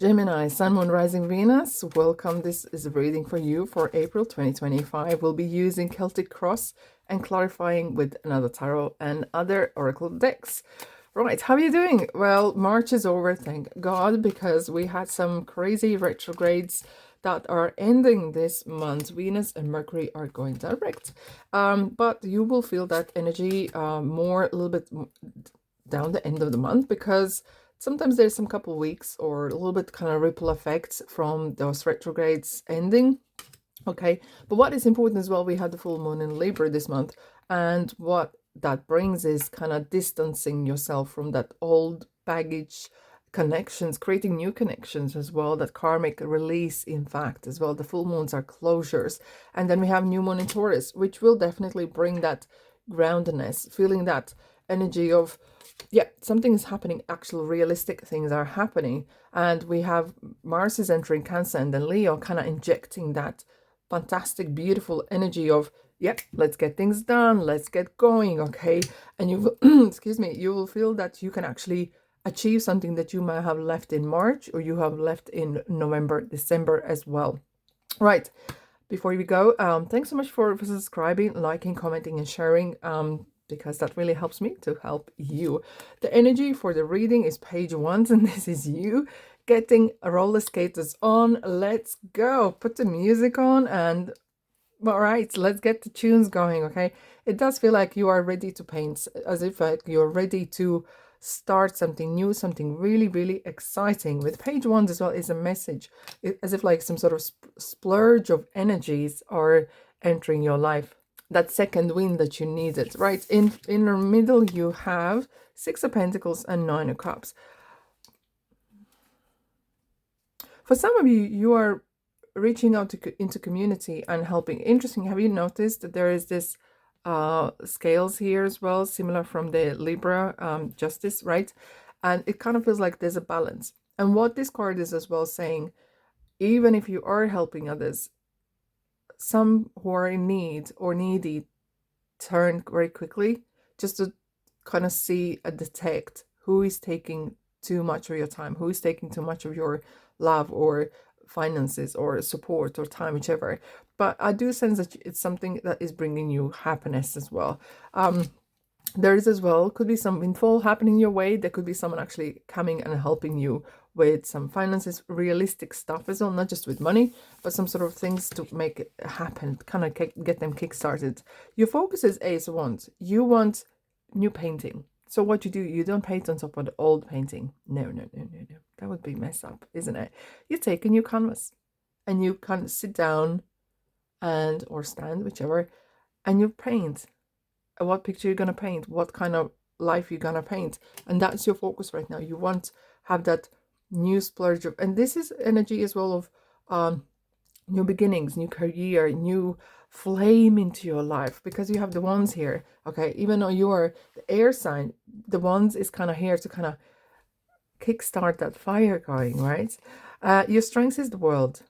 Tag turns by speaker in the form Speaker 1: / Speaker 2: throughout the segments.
Speaker 1: Gemini, Sun, Moon, Rising, Venus, welcome. This is a reading for you for April 2025. We'll be using Celtic Cross and clarifying with another tarot and other oracle decks. Right, how are you doing? Well, March is over, thank God, because we had some crazy retrogrades that are ending this month. Venus and Mercury are going direct, but you will feel that energy more a little bit down the end of the month, because sometimes there's some couple weeks or a little bit kind of ripple effects from those retrogrades ending. Okay, but what is important as well, we had the full moon in Libra this month, and what that brings is kind of distancing yourself from that old baggage connections, creating new connections as well, that karmic release, in fact, as well. The full moons are closures, and then we have new moon in Taurus, which will definitely bring that groundedness, feeling that energy of, yeah, something is happening, actual realistic things are happening. And we have Mars is entering Cancer, and then Leo kind of injecting that fantastic, beautiful energy of, yeah, let's get things done, let's get going, okay? And you will, excuse me, you will feel that you can actually achieve something that you might have left in March, or you have left in November, December as well. Right, before we go, thanks so much for subscribing, liking, commenting, and sharing, because that really helps me to help you. The energy for the reading is page 1, and this is you getting roller skaters on. Let's go. Put the music on, and all right, let's get the tunes going, okay? It does feel like you are ready to paint, as if like you're ready to start something new, something really, really exciting. With page 1 as well is a message, as if like some sort of splurge of energies are entering your life. That second wind that you needed, right? In the middle, you have 6 of Pentacles and 9 of Cups. For some of you, you are reaching out into community and helping. Interesting, have you noticed that there is this scales here as well, similar from the Libra justice, right? And it kind of feels like there's a balance. And what this card is as well saying, even if you are helping others, some who are in need or needy turn very quickly just to kind of see and detect who is taking too much of your time, who is taking too much of your love or finances or support or time, whichever. But I do sense that it's something that is bringing you happiness as well. There is as well, could be some windfall happening your way. There could be someone actually coming and helping you with some finances, realistic stuff as well, not just with money, but some sort of things to make it happen, kind of get them kick-started. Your focus is Ace of Wands. You want new painting. So what you do, you don't paint on top of the old painting. No, no, no, no, no. That would be mess up, isn't it? You take a new canvas and you kind of sit down and, or stand, whichever, and you paint. What picture you're going to paint, what kind of life you're going to paint. And that's your focus right now. You want to have that new splurge of, and this is energy as well of new beginnings, new career, new flame into your life, because you have the Wands here, okay? Even though you are the air sign, the Wands is kind of here to kind of kickstart that fire going, right? Your strength is the world.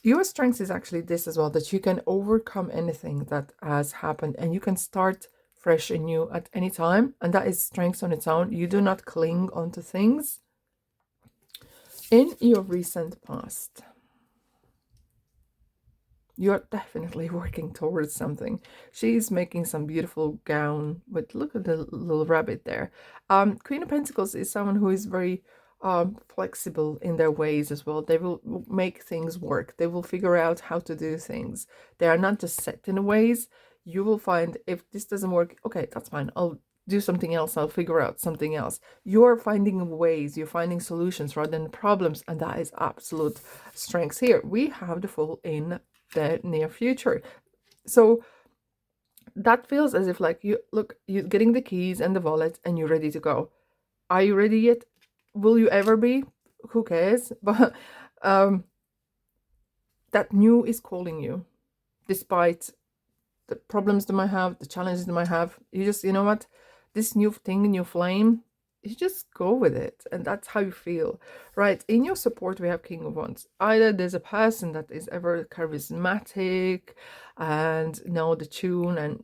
Speaker 1: Your strength is actually this as well, that you can overcome anything that has happened and you can start fresh and new at any time. And that is strength on its own. You do not cling onto things. In your recent past, you're definitely working towards something. She's making some beautiful gown with, look at the little rabbit there. Queen of Pentacles is someone who is very flexible in their ways as well. They will make things work. They will figure out how to do things. They are not just set in ways. You will find, if this doesn't work, okay, that's fine, I'll do something else, I'll figure out something else. You're finding ways, you're finding solutions rather than problems, and that is absolute strength here. We have the Fool in the near future, so that feels as if like you're getting the keys and the wallet and you're ready to go. Are you ready yet? Will you ever be? Who cares? But that new is calling you, despite the problems they might have, the challenges they might have. You just, you know what, this new thing, new flame, you just go with it, and that's how you feel, right? In your support, we have King of Wands. Either there's a person that is ever charismatic and know the tune, and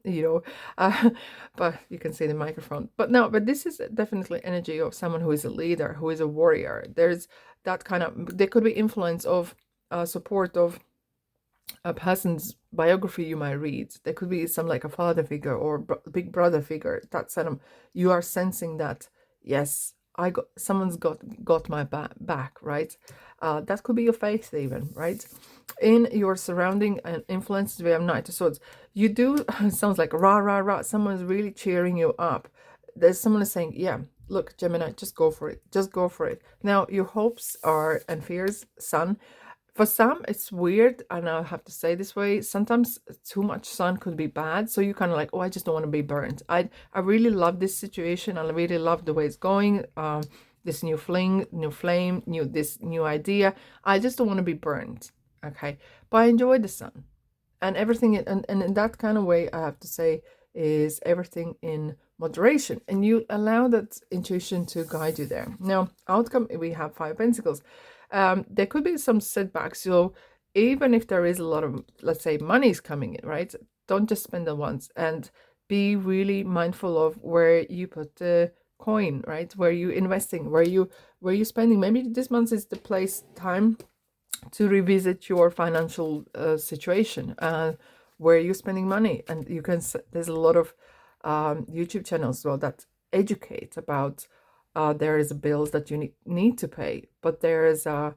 Speaker 1: but you can see the microphone. But no, but this is definitely energy of someone who is a leader, who is a warrior. There's that kind of, there could be influence of support of a person's biography you might read. There could be some like a father figure or big brother figure. That's you are sensing that, yes, someone's got my back, right? That could be your faith even, right? In your surrounding and influences, we have Knight of Swords. You do, it sounds like rah, rah, rah. Someone's really cheering you up. There's someone is saying, yeah, look, Gemini, just go for it. Just go for it. Now, your hopes are and fears, Sun. For some, it's weird, and I'll have to say this way, sometimes too much sun could be bad, so you kind of like, oh, I just don't want to be burnt. I really love this situation. I really love the way it's going, this new flame, this new idea. I just don't want to be burnt, okay? But I enjoy the sun, and everything, and in that kind of way, I have to say, is everything in moderation, and you allow that intuition to guide you there. Now, outcome, we have Five of Pentacles. There could be some setbacks. So even if there is a lot of, let's say, money's coming in, right? Don't just spend it once, and be really mindful of where you put the coin, right? Where you investing, where you spending. Maybe this month is the time to revisit your financial situation, where you're spending money. And you can, there's a lot of YouTube channels as well that educate about there is bills that you need to pay, but there is a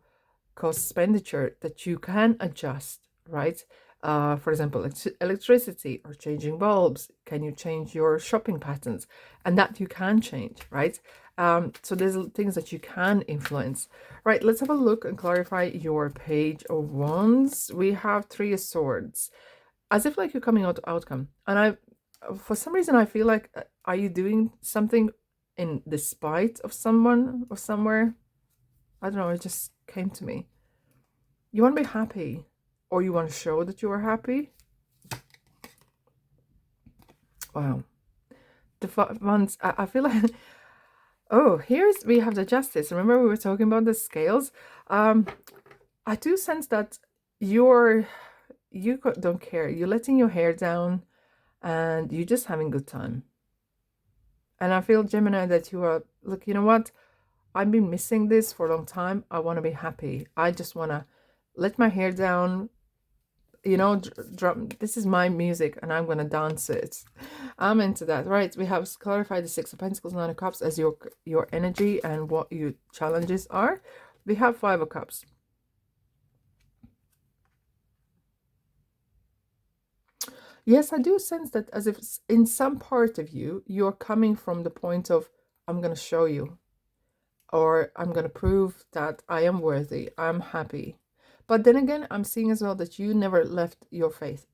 Speaker 1: cost expenditure that you can adjust, right? For example, electricity or changing bulbs. Can you change your shopping patterns? And that you can change, right? So there's things that you can influence, right? Let's have a look and clarify your Page of Wands. We have Three of Swords, as if like you're coming out to outcome. And for some reason, I feel like, are you doing something in despite of someone or somewhere? I don't know, it just came to me. You want to be happy, or you want to show that you are happy. Wow. The 5 months, I feel like, oh, we have the Justice. Remember we were talking about the scales? I do sense that you don't care. You're letting your hair down, and you're just having a good time. And I feel, Gemini, that you are, look, you know what? I've been missing this for a long time. I want to be happy. I just want to let my hair down, this is my music, and I'm going to dance it. I'm into that. Right, we have clarified the Six of Pentacles, Nine of Cups as your energy and what your challenges are. We have Five of Cups. Yes, I do sense that as if in some part of you, you're coming from the point of, I'm going to show you, or I'm going to prove that I am worthy, I'm happy. But then again, I'm seeing as well that you never left your faith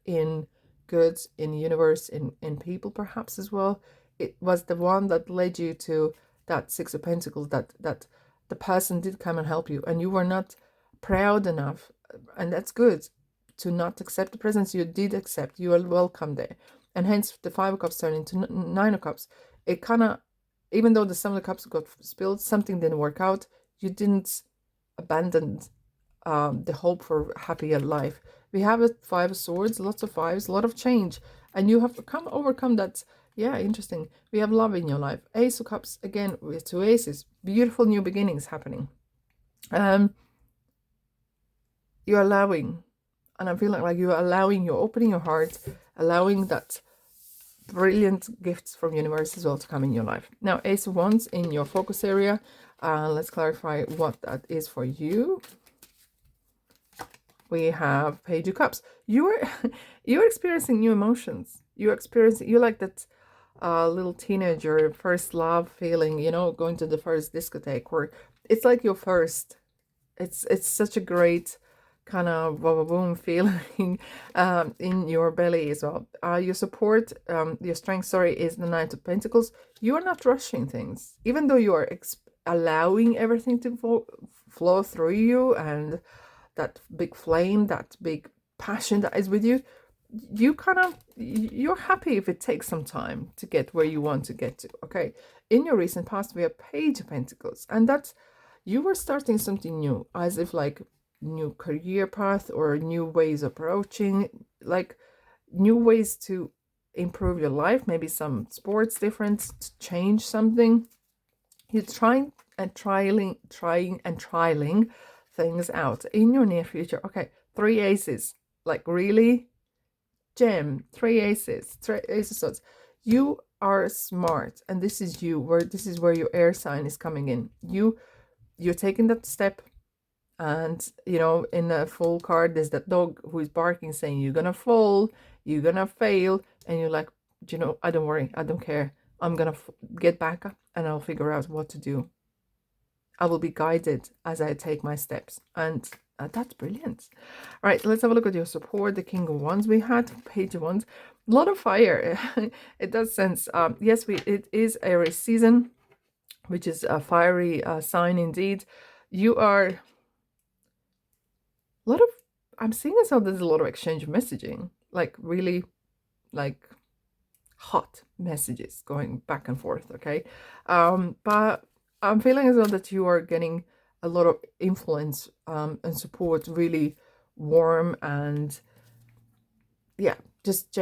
Speaker 1: in goods, in the universe, in people perhaps as well. It was the one that led you to that Six of Pentacles, that the person did come and help you, and you were not proud enough, and that's good, to not accept the presence you did accept. You are welcome there. And hence the Five of Cups turned into Nine of Cups. It kind of, even though some of the cups got spilled, something didn't work out, you didn't abandon the hope for happier life. We have a Five of Swords, lots of fives, a lot of change, and you have overcome that. Yeah, interesting. We have love in your life. Ace of Cups, again, with two aces. Beautiful new beginnings happening. You're allowing, and I'm feeling like you're allowing, you're opening your heart, allowing that brilliant gifts from universe as well to come in your life. Now, Ace of Wands in your focus area. Let's clarify what that is for you. We have Page of Cups. You're experiencing new emotions. You're like that little teenager first love feeling, going to the first discotheque, where it's like your first. It's such a great kind of boom feeling in your belly as well. Your support, your strength, is the Knight of Pentacles. You are not rushing things, even though you are allowing everything to flow through you, and that big flame, that big passion that is with you. you're happy if it takes some time to get where you want to get to. Okay, in your recent past we have Page of Pentacles, and that's you were starting something new, as if like new career path or new ways of approaching, like new ways to improve your life, maybe some sports difference, to change something. You're trying and trialing things out in your near future. Okay, 3 aces, like really, gem, 3 aces, 3 aces of swords. You are smart, and this is you, where this is where your air sign is coming in. You're taking that step, and you know, in a full card there's that dog who is barking saying you're gonna fall, you're gonna fail, and you're like, you know, I don't worry, I don't care, I'm gonna get back up and I'll figure out what to do. I will be guided as I take my steps. And that's brilliant. All right, let's have a look at your support. The King of Wands we had, Page of Wands. A lot of fire. It does sense. Yes, it is Aries season, which is a fiery sign indeed. You are a lot of, I'm seeing as though there's a lot of exchange of messaging, like really like hot messages going back and forth. Okay. But I'm feeling as though that you are getting a lot of influence and support, really warm, and yeah, just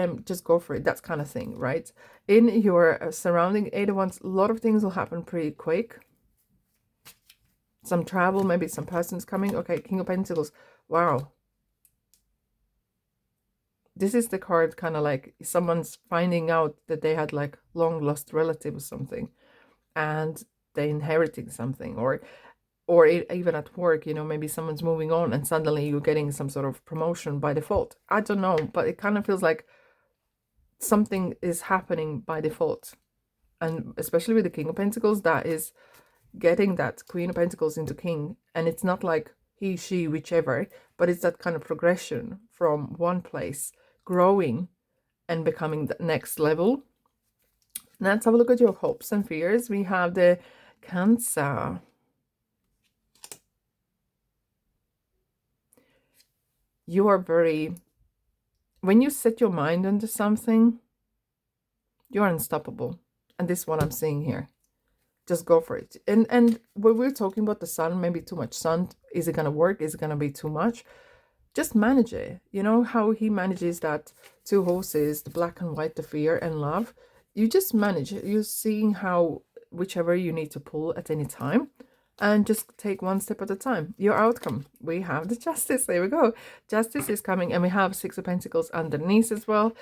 Speaker 1: go for it, that kind of thing, right? In your surrounding 8 of Wands, a lot of things will happen pretty quick. Some travel, maybe some persons coming. Okay, King of Pentacles. Wow. This is the card kind of like someone's finding out that they had like long lost relative or something, and they inheriting something, or even at work, you know, maybe someone's moving on and suddenly you're getting some sort of promotion by default. I don't know, but it kind of feels like something is happening by default. And especially with the King of Pentacles, that is getting that Queen of Pentacles into King. And it's not like he, she, whichever, but it's that kind of progression from one place, growing and becoming the next level. Now let's have a look at your hopes and fears. We have the Cancer. You are very, when you set your mind onto something, you're unstoppable. And this is what I'm seeing here. Just go for it. And when we're talking about the sun, maybe too much sun, is it going to work? Is it going to be too much? Just manage it. You know how he manages that 2 horses, the black and white, the fear and love. You just manage it. You're seeing how whichever you need to pull at any time, and just take one step at a time. Your outcome, we have the Justice. There we go. Justice is coming, and we have 6 of Pentacles underneath as well.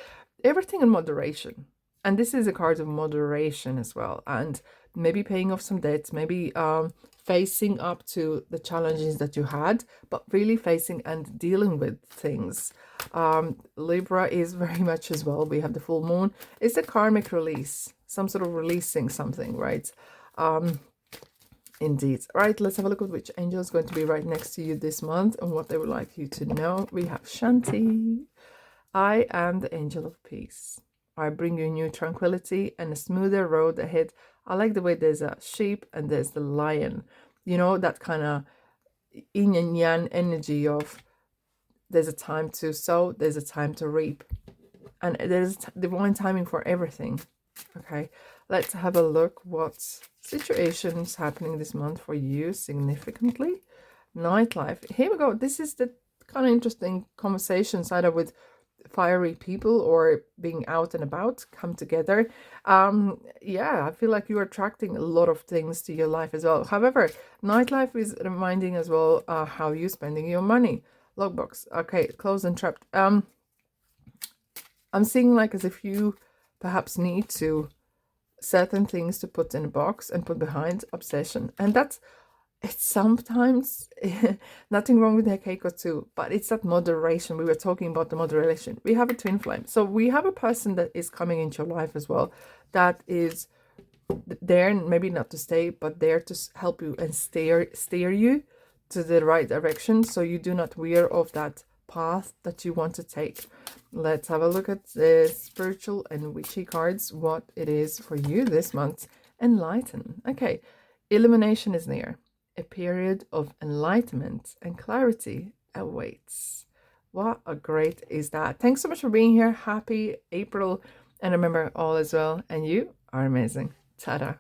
Speaker 1: Everything in moderation. And this is a card of moderation as well. And maybe paying off some debts, maybe facing up to the challenges that you had, but really facing and dealing with things. Libra is very much as well. We have the full moon. It's a karmic release, some sort of releasing something, right? Indeed. All right, let's have a look at which angel is going to be right next to you this month and what they would like you to know. We have Shanti. I am the angel of peace. I bring you new tranquility and a smoother road ahead. I like the way there's a sheep and there's the lion. You know, that kind of yin and yang energy of there's a time to sow, there's a time to reap. And there's divine timing for everything. Okay, let's have a look what situations happening this month for you significantly. Nightlife. Here we go. This is the kind of interesting conversations either with fiery people or being out and about come together. Yeah, I feel like you're attracting a lot of things to your life as well. However, nightlife is reminding as well how you're spending your money. Logbox. Okay, closed and trapped. I'm seeing like as if you perhaps need to certain things to put in a box and put behind obsession, and that's it's sometimes nothing wrong with a cake or two, but it's that moderation. We were talking about the moderation. We have a twin flame, so we have a person that is coming into your life as well, that is there, maybe not to stay, but there to help you and steer you to the right direction, so you do not veer off that path that you want to take. Let's have a look at the spiritual and witchy cards, what it is for you this month. Enlighten. Okay, illumination is near. A period of enlightenment and clarity awaits. What a great is that. Thanks so much for being here. Happy April. And remember, all is well, and you are amazing. Ta-da.